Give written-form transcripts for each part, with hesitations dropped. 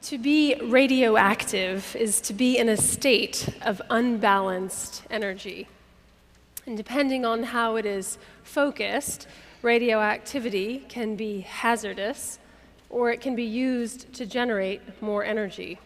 To be radioactive is to be in a state of unbalanced energy. And depending on how it is focused, radioactivity can be hazardous, or it can be used to generate more energy.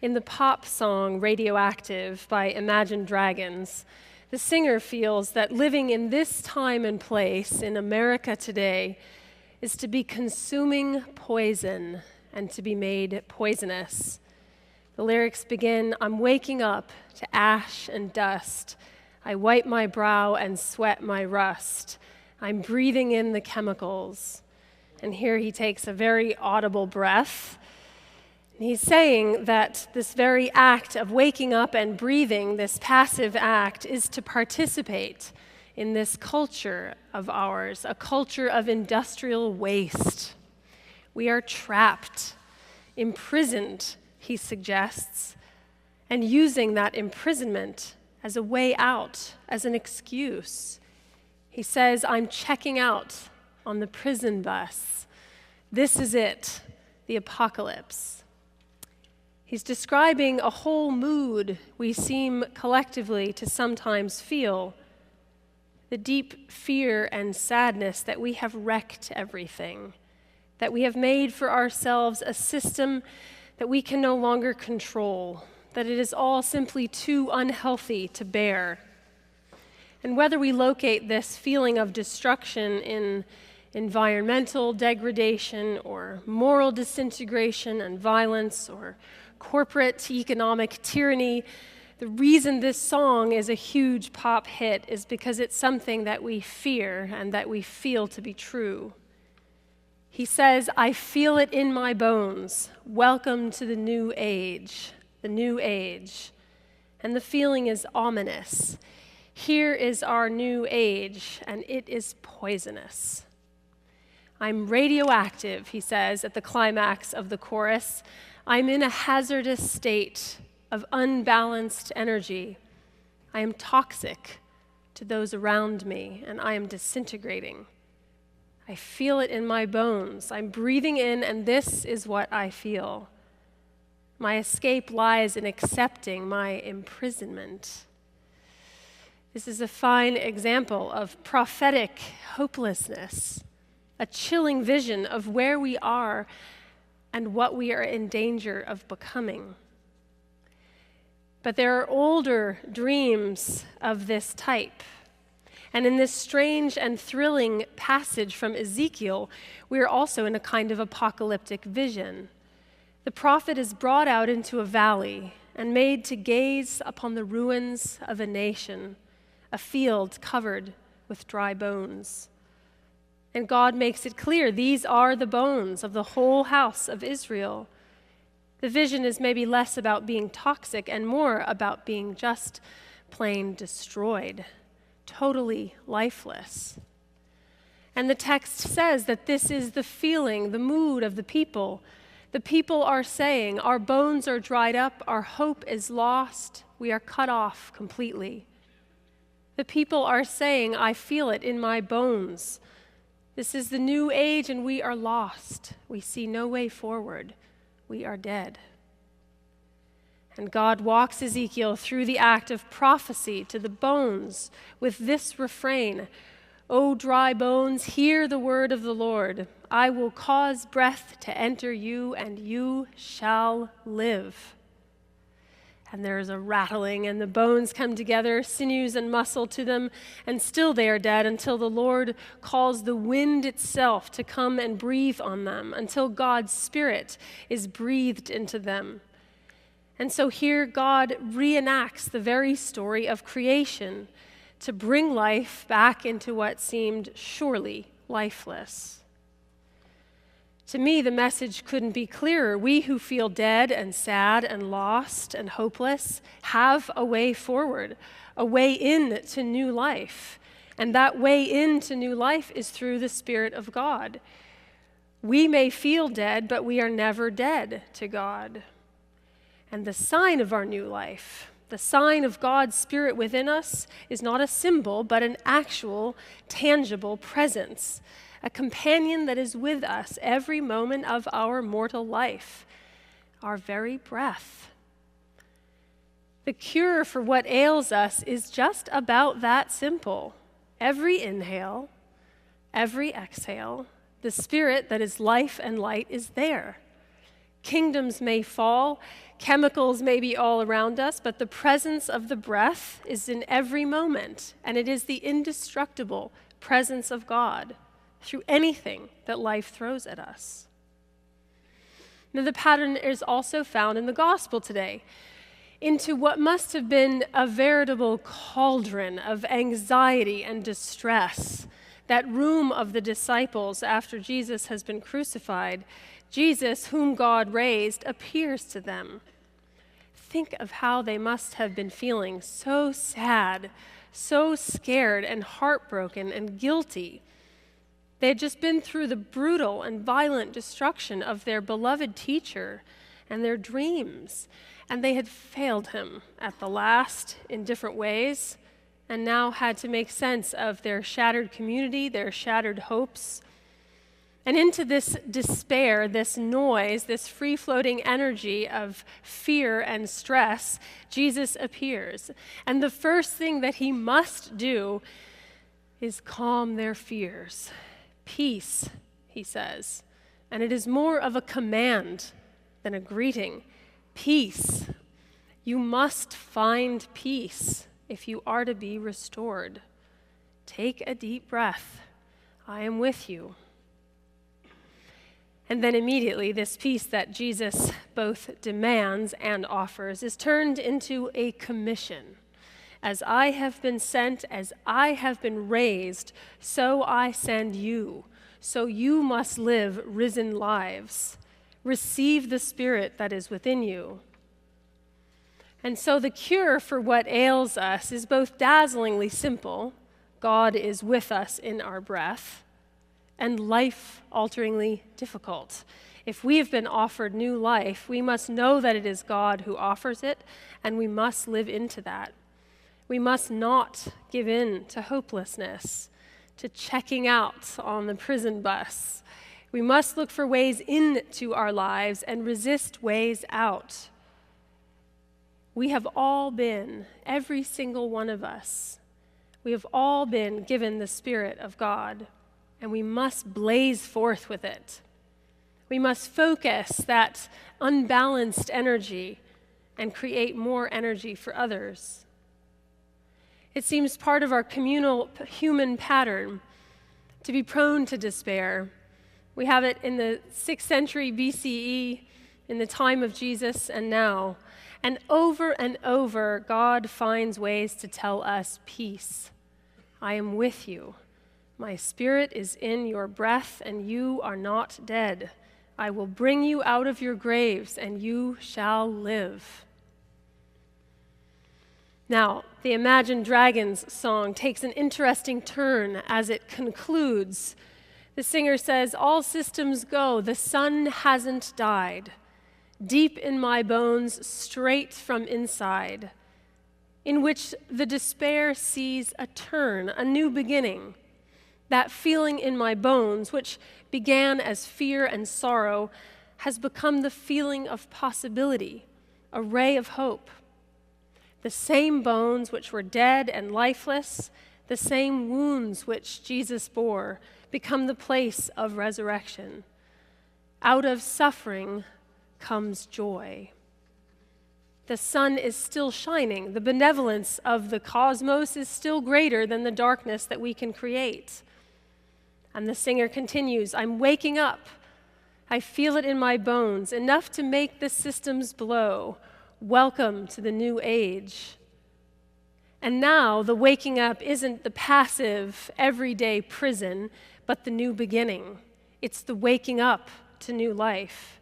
In the pop song Radioactive by Imagine Dragons, the singer feels that living in this time and place in America today is to be consuming poison and to be made poisonous. The lyrics begin, "I'm waking up to ash and dust. I wipe my brow and sweat my rust. I'm breathing in the chemicals." And here he takes a very audible breath. And he's saying that this very act of waking up and breathing, this passive act, is to participate in this culture of ours, a culture of industrial waste. We are trapped, imprisoned, he suggests, and using that imprisonment as a way out, as an excuse. He says, "I'm checking out on the prison bus. This is it, the apocalypse." He's describing a whole mood we seem collectively to sometimes feel, the deep fear and sadness that we have wrecked everything, that we have made for ourselves a system that we can no longer control, that it is all simply too unhealthy to bear. And whether we locate this feeling of destruction in environmental degradation or moral disintegration and violence or corporate economic tyranny, the reason this song is a huge pop hit is because it's something that we fear and that we feel to be true. He says, "I feel it in my bones. Welcome to the new age, the new age." And the feeling is ominous. Here is our new age, and it is poisonous. "I'm radioactive," he says at the climax of the chorus. "I'm in a hazardous state of unbalanced energy. I am toxic to those around me, and I am disintegrating. I feel it in my bones. I'm breathing in, and this is what I feel. My escape lies in accepting my imprisonment." This is a fine example of prophetic hopelessness, a chilling vision of where we are and what we are in danger of becoming. But there are older dreams of this type. And in this strange and thrilling passage from Ezekiel, we are also in a kind of apocalyptic vision. The prophet is brought out into a valley and made to gaze upon the ruins of a nation, a field covered with dry bones. And God makes it clear, these are the bones of the whole house of Israel. The vision is maybe less about being toxic and more about being just plain destroyed, totally lifeless. And the text says that this is the feeling, the mood of the people. The people are saying, "Our bones are dried up, our hope is lost, we are cut off completely." The people are saying, "I feel it in my bones. This is the new age and we are lost. We see no way forward. We are dead." And God walks Ezekiel through the act of prophecy to the bones with this refrain, "O dry bones, hear the word of the Lord. I will cause breath to enter you, and you shall live." And there is a rattling, and the bones come together, sinews and muscle to them, and still they are dead until the Lord calls the wind itself to come and breathe on them, until God's Spirit is breathed into them. And so here God reenacts the very story of creation to bring life back into what seemed surely lifeless. To me, the message couldn't be clearer. We who feel dead and sad and lost and hopeless have a way forward, a way into new life. And that way into new life is through the Spirit of God. We may feel dead, but we are never dead to God. And the sign of our new life, the sign of God's Spirit within us, is not a symbol, but an actual, tangible presence, a companion that is with us every moment of our mortal life, our very breath. The cure for what ails us is just about that simple. Every inhale, every exhale, the Spirit that is life and light is there. Kingdoms may fall, chemicals may be all around us, but the presence of the breath is in every moment, and it is the indestructible presence of God through anything that life throws at us. Now, the pattern is also found in the gospel today. Into what must have been a veritable cauldron of anxiety and distress, that room of the disciples after Jesus has been crucified, Jesus, whom God raised, appears to them. Think of how they must have been feeling, so sad, so scared and heartbroken and guilty. They had just been through the brutal and violent destruction of their beloved teacher and their dreams, and they had failed him at the last in different ways, and now had to make sense of their shattered community, their shattered hopes. And into this despair, this noise, this free-floating energy of fear and stress, Jesus appears. And the first thing that he must do is calm their fears. Peace, he says. And it is more of a command than a greeting. Peace. You must find peace if you are to be restored. Take a deep breath. I am with you. And then immediately, this peace that Jesus both demands and offers is turned into a commission. As I have been sent, as I have been raised, so I send you. So you must live risen lives. Receive the Spirit that is within you. And so the cure for what ails us is both dazzlingly simple, God is with us in our breath, and life-alteringly difficult. If we have been offered new life, we must know that it is God who offers it, and we must live into that. We must not give in to hopelessness, to checking out on the prison bus. We must look for ways into our lives and resist ways out. We have all been, every single one of us, we have all been given the Spirit of God, and we must blaze forth with it. We must focus that unbalanced energy and create more energy for others. It seems part of our communal human pattern to be prone to despair. We have it in the 6th century BCE, in the time of Jesus, and now. And over, God finds ways to tell us, peace. I am with you. My Spirit is in your breath, and you are not dead. I will bring you out of your graves, and you shall live. Now, the Imagine Dragons song takes an interesting turn as it concludes. The singer says, all systems go, the sun hasn't died. Deep in my bones, straight from inside, in which the despair sees a turn, a new beginning. That feeling in my bones, which began as fear and sorrow, has become the feeling of possibility, a ray of hope. The same bones which were dead and lifeless, the same wounds which Jesus bore, become the place of resurrection. Out of suffering comes joy. The sun is still shining. The benevolence of the cosmos is still greater than the darkness that we can create. And the singer continues, I'm waking up. I feel it in my bones, enough to make the systems blow. Welcome to the new age. And now the waking up isn't the passive, everyday prison, but the new beginning. It's the waking up to new life.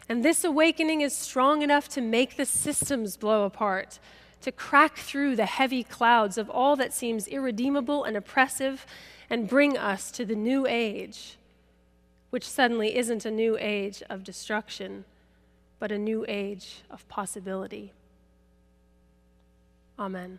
And this awakening is strong enough to make the systems blow apart, to crack through the heavy clouds of all that seems irredeemable and oppressive and bring us to the new age, which suddenly isn't a new age of destruction, but a new age of possibility. Amen.